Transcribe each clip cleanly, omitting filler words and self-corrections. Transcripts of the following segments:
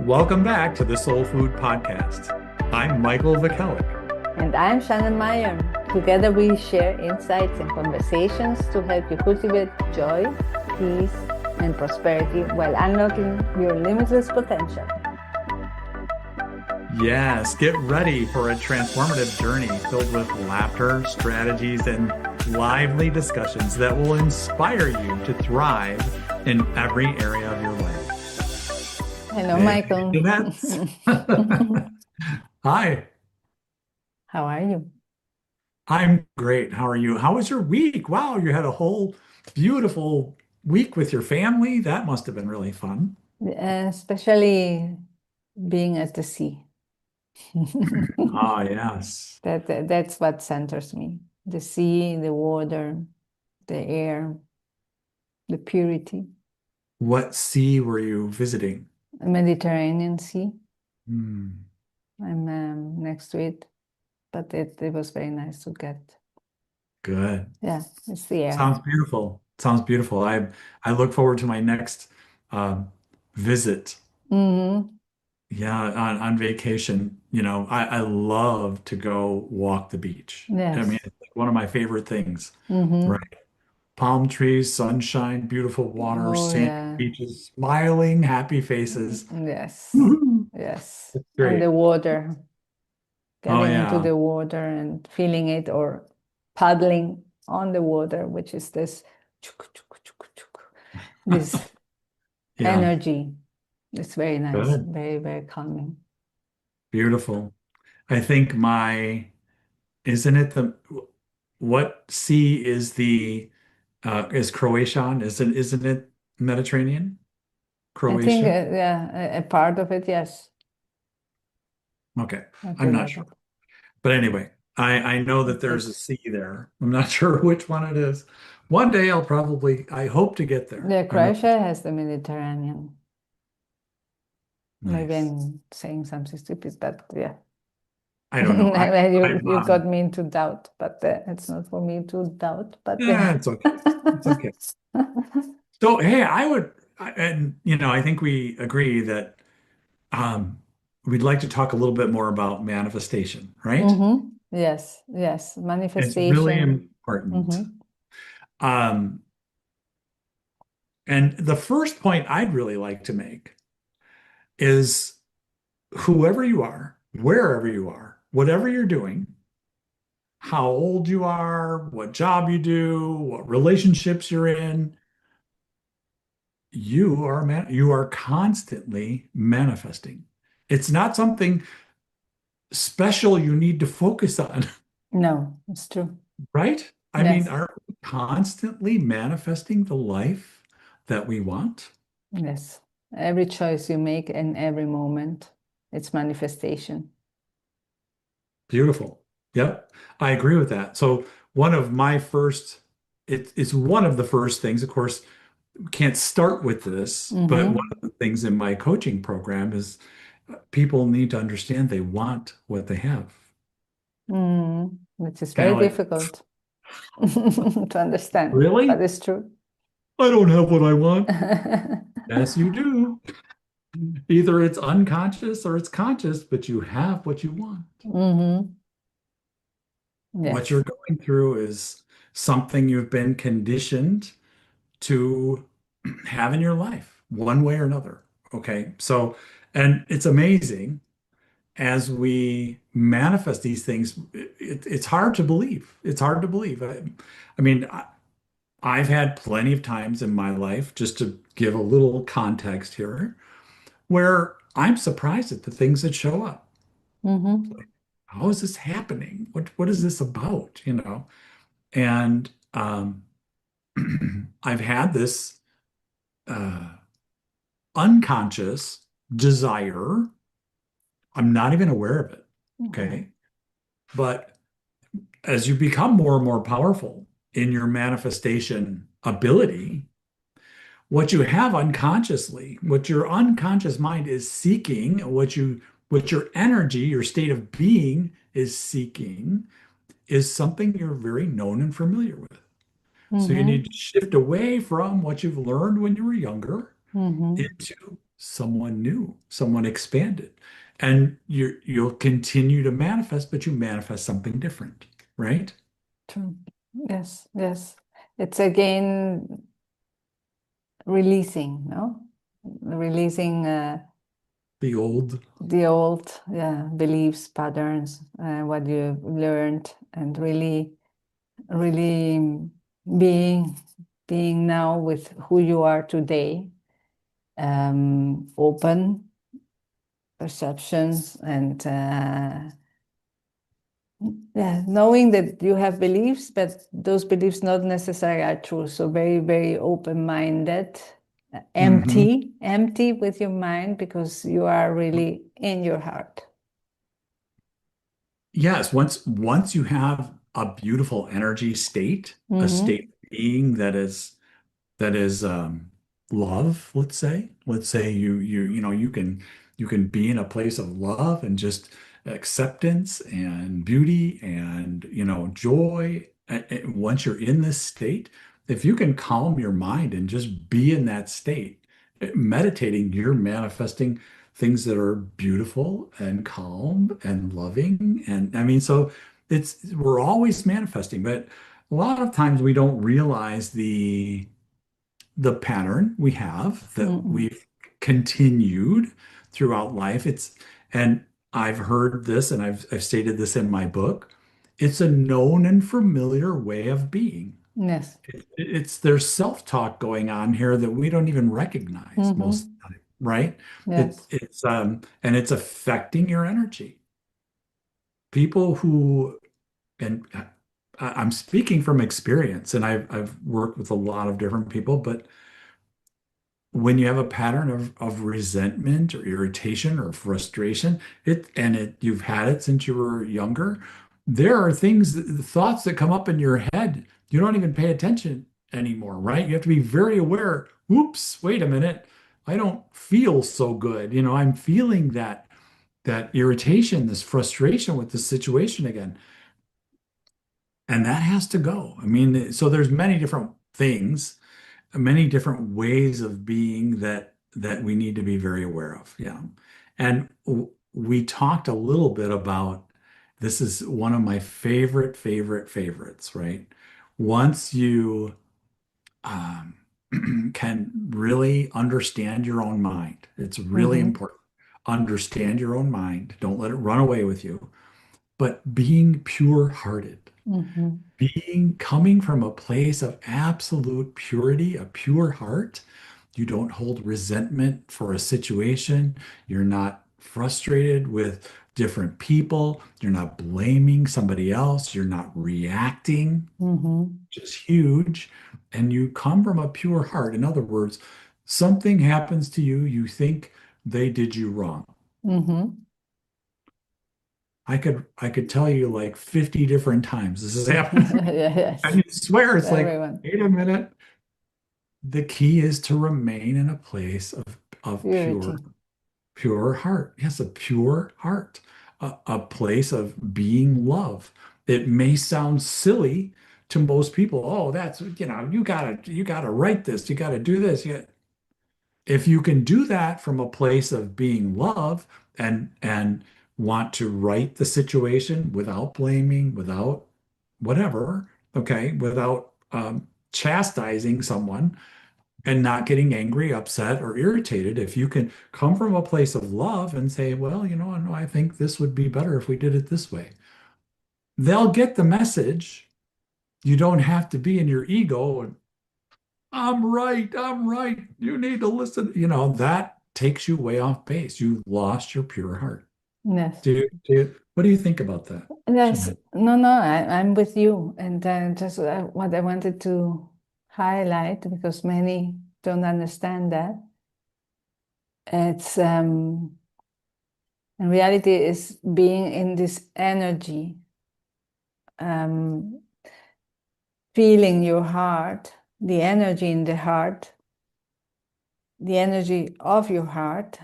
Welcome back to the Soul Food Podcast. I'm Michael Vukelic. And I'm Shannon Meier. Together we share insights and conversations to help you cultivate joy, peace, and prosperity while unlocking your limitless potential. Yes, get ready for a transformative journey filled with laughter, strategies, and lively discussions that will inspire you to thrive in every area of your life. Hello, Hey, Michael. Jeanette. Hi, How are you? I'm great. How are you? How was your week? Wow, you had a whole beautiful week with your family. That must have been really fun. Especially being at the sea. Ah, yes. That's what centers me. The sea, the water, the air, the purity. What sea were you visiting? The Mediterranean Sea. Hmm. I'm next to it, but it was very nice to get. Good. Yeah, it's the air. Sounds beautiful. Sounds beautiful. I look forward to my next um, visit. Hmm. Yeah, on vacation. I love to go walk the beach. I mean, Yes. it's like one of my favorite things, right? Hmm. Palm trees, sunshine, beautiful water, Oh, sandy yeah. beaches, smiling, happy faces. Yes. Woohoo. Yes. It's And great. the water, Oh getting into yeah. the water and feeling it or paddling on the water, which is this chuk, chuk, chuk, chuk, this Yeah. energy. It's very nice, Good. very, very calming. Beautiful. I think isn't it what sea is is Croatian? Isn't it Mediterranean? I think, Croatia? yeah, a part of it, yes. Okay. Not a I'm not lot sure. of But anyway, I know that there's a it's sea there. I'm not sure which one it is. One day I hope to get there. the I really Croatia has the Mediterranean. Maybe nice. I'm saying something stupid, but yeah. I don't know. You got me into doubt, but it's not for me to doubt. But yeah. It's okay. It's okay. So hey, I think we agree that um we'd like to talk a little bit more about manifestation, right? Yes, yes. It's really Manifestation. important. Hmm. Um, and the first point I'd really like to make is whoever you are, wherever you are, whatever you're doing, how old you are, what job you do, what relationships you're in, you are constantly manifesting. It's not something special you need to focus on, No, it's true. right? I mean, Yes, are we constantly manifesting the life that we want? yes. Every choice you make in every moment, it's manifestation. Beautiful. Yep, I agree with that. So one of my first, it's one of the first things, of course, can't start with this, but one Hmm. of the things in my coaching program is people need to understand they want what they have. Which is Kind very of like, difficult to understand, but really? it's true. I don't have what I want. Yes, you do. Either it's unconscious or it's conscious, but you have what you want. Hmm. What Yes. you're going through is something you've been conditioned to have in your life, one way or another. Okay. So, and it's amazing as we manifest these things, it's hard to believe. It's hard to believe. I mean, I've had plenty of times in my life, just to give a little context here, where I'm surprised at the things that show up. Hmm. How is this happening? What is this about? And I've had this uh, unconscious desire. I'm not even aware of it. Hmm. Okay. But as you become more and more powerful in your manifestation ability, what you have unconsciously, what your unconscious mind is seeking, what your energy, your state of being is seeking, is something you're very known and familiar with. So you need to Hmm. shift away from what you've learned when you were younger Hmm. into someone new, someone expanded. And you'll continue to manifest, but you manifest something different, right? True. Yes, yes. It's again releasing, no? Releasing The old. the old, yeah, beliefs, patterns, what you learned, and really, really being being now with who you are today, open perceptions, and yeah, knowing that you have beliefs, but those beliefs not necessarily are true. So very, very open-minded, Mhm. empty with your mind because you are really in your heart. Yes, once you have a beautiful energy state, a Mm-hmm. state of being that is love, let's say you can be in a place of love and just acceptance and beauty and joy. Once you're in this state, if you can calm your mind and just be in that state, meditating, you're manifesting things that are beautiful and calm and loving. And I mean, so we're always manifesting, but a lot of times we don't realize the pattern we have that Mm-mm. we've continued throughout life. And I've heard this and I've stated this in my book. It's a known and familiar way of being. Yes. There's self-talk going on here that we don't even recognize most of Mm-hmm. the time, right? Yes. And it's affecting your energy. People who and I'm speaking from experience, and I've worked with a lot of different people, but when you have a pattern of resentment or irritation or frustration, you've had it since you were younger, there are thoughts that come up in your head. You don't even pay attention anymore, right? You have to be very aware. Whoops, wait a minute. I don't feel so good. I'm feeling that irritation, this frustration with the situation again. And that has to go. I mean, so there's many different ways of being that we need to be very aware of. Yeah. And we talked a little bit about this is one of my favorites, right? Once you um, can really understand your own mind, it's really Mm-hmm. important. Understand your own mind. Don't let it run away with you, but being pure-hearted, Mm-hmm. being coming from a place of absolute purity, a pure heart. You don't hold resentment for a situation. You're not frustrated with different people. You're not blaming somebody else. You're not reacting, Mm-hmm. which is huge. And you come from a pure heart. In other words, something happens to you, you think they did you wrong. Mm-hmm. I could tell you like 50 different times this has happened. And Yes. you swear it's like, Everyone. wait a minute. The key is to remain in a place of pure, Purity. pure heart. Yes, a pure heart, a place of being love. It may sound silly to most people. Oh, you gotta write this, you gotta do this. If you can do that from a place of being love and want to right the situation without blaming, without whatever, okay, without chastising someone and not getting angry, upset, or irritated, if you can come from a place of love and say, well, no, I think this would be better if we did it this way, they'll get the message. You don't have to be in your ego and I'm right. You need to listen. That takes you way off base. You lost your pure heart. Yes. What do you think about that, Yes, Jeanette? no, no, I'm with you. And just what I wanted to highlight, because many don't understand that, it's in reality is being in this energy, um, feeling your heart, the energy in the heart, the energy of your heart,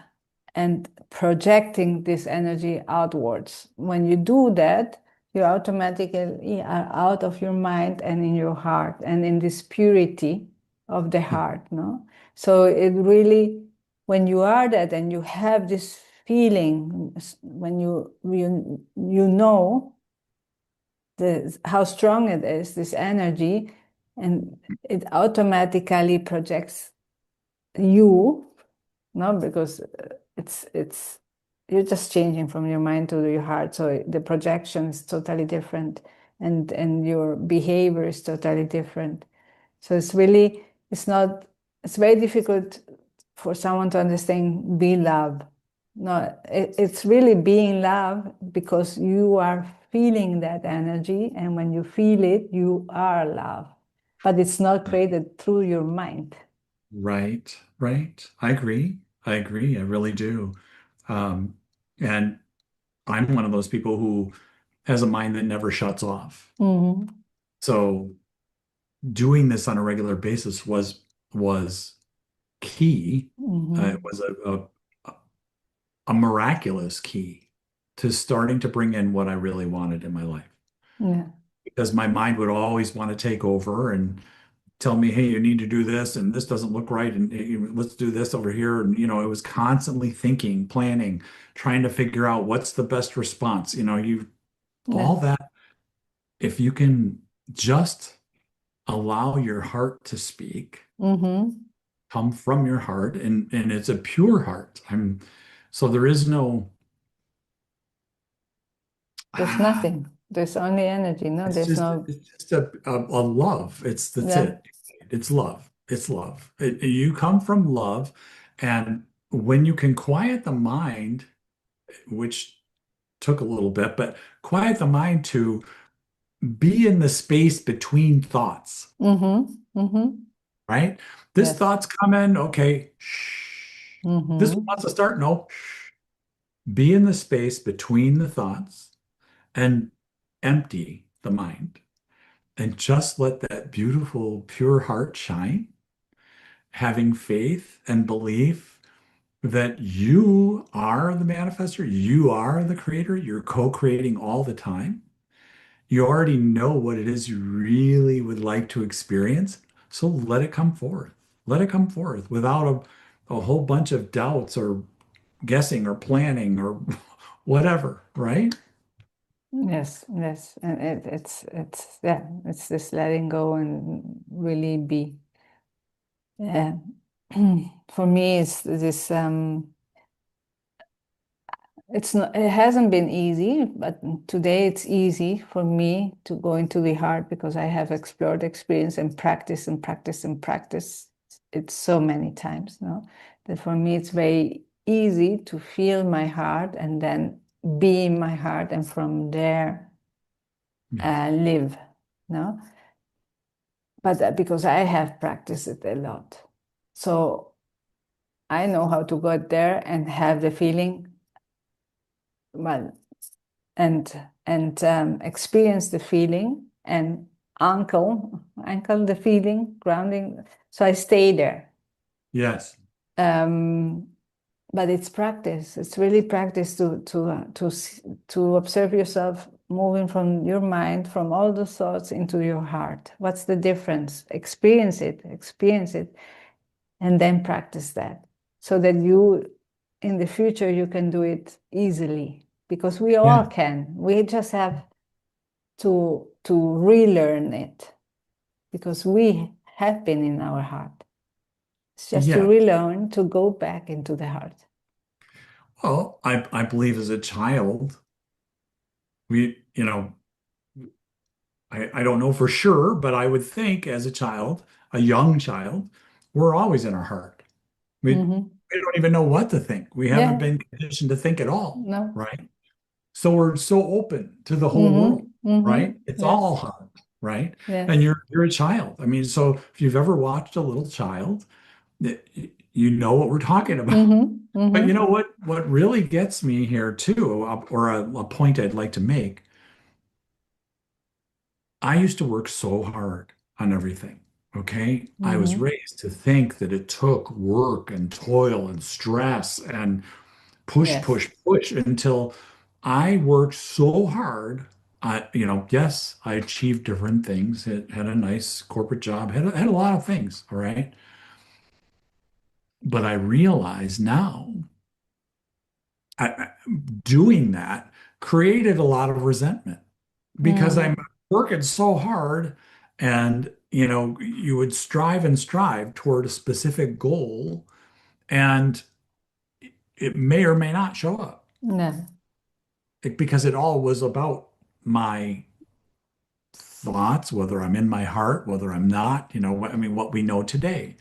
and projecting this energy outwards. When you do that, you automatically are out of your mind and in your heart and in this purity of the Yeah. heart, no? So it really when you are that and you have this feeling, when you know how strong it is, this energy, and it automatically projects you, no, because it's you're just changing from your mind to your heart, so the projection is totally different, and your behavior is totally different. So it's not, it's very difficult for someone to understand be love. No, it's really being love because you are feeling that energy, and when you feel it, you are love. But it's not created through your mind. Right, right. I agree. I agree. I really do. Um, and I'm one of those people who has a mind that never shuts off. Mm-hmm. So doing this on a regular basis was key. It Mm-hmm. was a miraculous key to starting to bring in what I really wanted in my life. Yeah. Because my mind would always want to take over and tell me, hey, you need to do this, and this doesn't look right, and let's do this over here. And it was constantly thinking, planning, trying to figure out what's the best response. You all Yes. that, if you can just allow your heart to speak, Mm-hmm. come from your heart, and it's a pure heart. So there is no There's ah, nothing. There's only energy. No, it's there's just no, it's just a love. That's yeah. it. It's love. It's love. You come from love, and when you can quiet the mind, which took a little bit, but quiet the mind to be in the space between thoughts, Mm-hmm. Mm-hmm. right? This Yes. thought's coming, okay, shh. This one Mm-hmm. wants to start, no. Be in the space between the thoughts and empty the mind and just let that beautiful, pure heart shine, having faith and belief that you are the manifester, you are the creator, you're co-creating all the time. You already know what it is you really would like to experience. So let it come forth. Let it come forth without a whole bunch of doubts or guessing or planning or whatever, right? Yes, yes. And it's yeah, it's just letting go and really be. Yeah. For me, it's this it's not, it hasn't been easy, but today it's easy for me to go into the heart because I have explored experience and practice and practice and practice it so many times, no? That for me it's very easy to feel my heart and then be in my heart and from there Yes. live, no? But because I have practiced it a lot. So I know how to go there and have the feeling, well, and experience the feeling and ankle the feeling, grounding. So I stay there. Yes. Um, but it's practice. It's really practice to observe yourself moving from your mind, from all the thoughts into your heart. What's the difference? Experience it, and then practice that, so that you, in the future, you can do it easily. Because we all Yeah. can. We just have to relearn it because we have been in our heart. It's just to Yeah. relearn to go back into the heart. Well, I believe as a child, we, I don't know for sure, but I would think as a child, a young child, we're always in our heart. We Mm-hmm. we don't even know what to think. We haven't Yeah, been conditioned to think at all, no. right? So we're so open to the whole world, Mm-hmm. Mm-hmm. right? It's all Yes, heart, right? And yes. you're a child. I mean, so if you've ever watched a little child, you know what we're talking about. Mm-hmm. But you Mm-hmm. know what really gets me here too, or a point I'd like to make. I used to work so hard on everything. Okay. I was Mm-hmm. raised to think that it took work and toil and stress and push, Yes. push, push until I worked so hard. Yes, I achieved different things. It had a nice corporate job, had a lot of things. All right. But I realize now doing that created a lot of resentment because I'm Mm, working so hard and you would strive and strive toward a specific goal and it may or may not show up yeah. because it all was about my thoughts, whether I'm in my heart, whether I'm not, I mean, what we know today.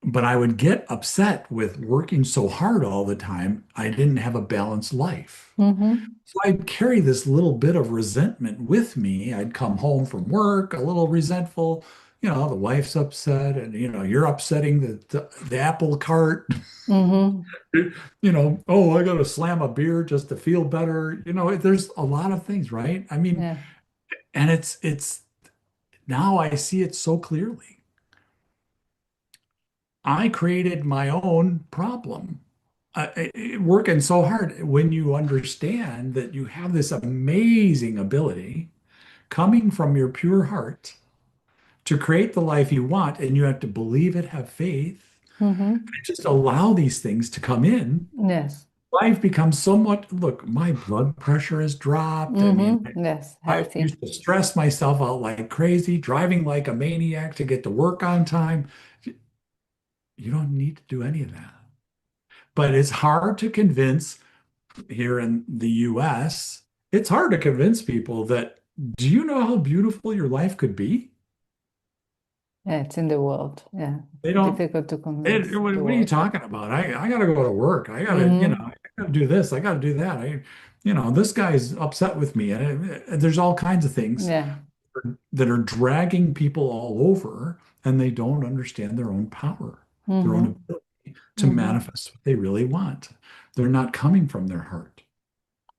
But I would get upset with working so hard all the time. I didn't have a balanced life. Mm-hmm. So I'd carry this little bit of resentment with me. I'd come home from work a little resentful. The wife's upset, and you're upsetting the apple cart. Mm-hmm. Oh, I got to slam a beer just to feel better. There's a lot of things, right? I mean, Yeah. and it's now I see it so clearly. I created my own problem. Working so hard when you understand that you have this amazing ability coming from your pure heart to create the life you want, and you have to believe it, have faith, Mm-hmm. and just allow these things to come in. Yes. Life becomes somewhat, look, my blood pressure has dropped. I mean, Mm-hmm. Yes. I Healthy. used to stress myself out like crazy, driving like a maniac to get to work on time. You don't need to do any of that. But it's hard to convince here in the US, it's hard to convince people that, do you know how beautiful your life could be? Yeah, it's in the world. Yeah. They don't, Difficult to convince what the are you world. talking about? I got to go to work. Mm-hmm. I got to do this. I got to do that. This guy's upset with me. And there's all kinds of things Yeah. that are dragging people all over, and they don't understand their own power, their own Mm-hmm. ability to Mm-hmm. manifest what they really want. They're not coming from their heart.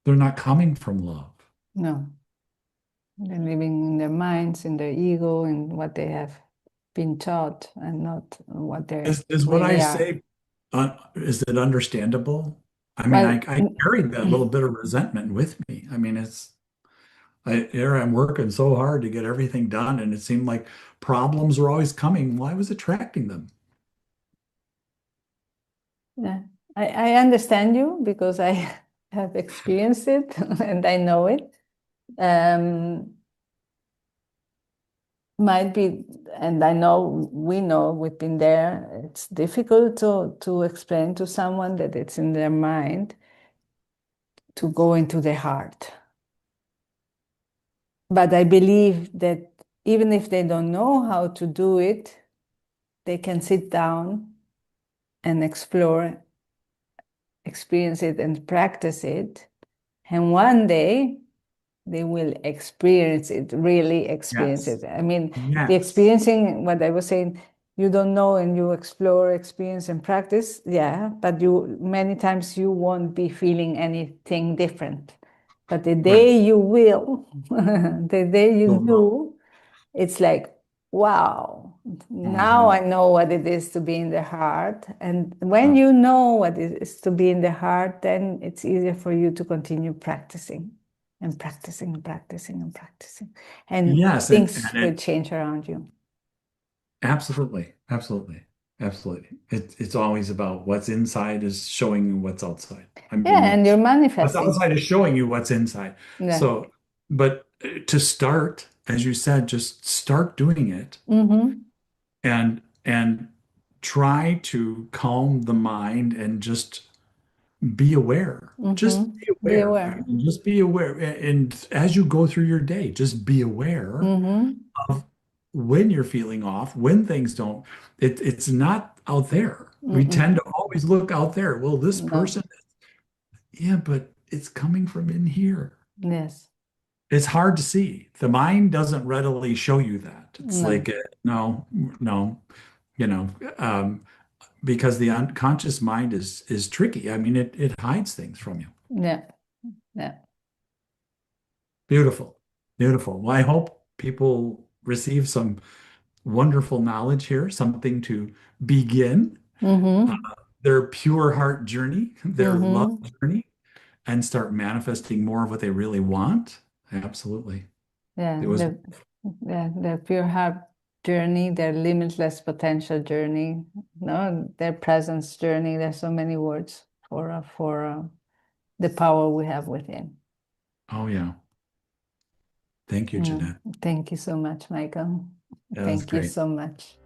They're not coming from love. No. They're living in their minds, in their ego, and what they have been taught, and not what they Is what I really are. say, is it understandable? I mean, Well, I carried that little bit of resentment with me. I mean, here I'm working so hard to get everything done, and it seemed like problems were always coming. Well, I was attracting them. yeah, I understand you because I have experienced it and I know it. Um, might be, and I know we know we've been there. It's difficult to explain to someone that it's in their mind to go into the heart. But I believe that even if they don't know how to do it, they can sit down and explore, experience it, and practice it. And one day they will experience it, really experience Yes. it. I mean, the Yes. experiencing, what I was saying, you don't know and you explore, experience, and practice, yeah, but you many times you won't be feeling anything different. But the Right. day you will, the day you So wrong. do, it's like, wow, now I Mhm. know what it is to be in the heart. And when Uh, you know what it is to be in the heart, then it's easier for you to continue practicing and practicing and practicing and practicing. And yes, things and will it change around you. absolutely, absolutely, absolutely. It's always about what's inside is showing you what's outside. I Yeah, mean, and you're what's manifesting. outside is showing you what's inside. Yeah. So, but to start, as you said, just start doing it Mm-hmm. and try to calm the mind and just be aware. Just Mm-hmm. be Be aware. I aware. mean, just be aware. And as you go through your day, just be aware Mm-hmm. of when you're feeling off, when things don't. It's not out there. We Mm-mm. tend to always look out there. Well, this No. person, yeah, but it's coming from in here. Yes. It's hard to see. The mind doesn't readily show you that. It's No. like, no, no, you know, um, because the unconscious mind is tricky. I mean, it hides things from you. Yeah. Yeah. Beautiful, beautiful. Well, I hope people receive some wonderful knowledge here, something to begin uh, Mm-hmm. their pure heart journey, their love Mm-hmm. journey, and start manifesting more of what they really want. Absolutely. Yeah. It was The pure heart journey, their limitless potential journey, no, their presence journey. There's so many words for the power we have within. Oh, yeah. Thank you, Jeanette. Thank you so much, Michael. That was Thank you great. so much.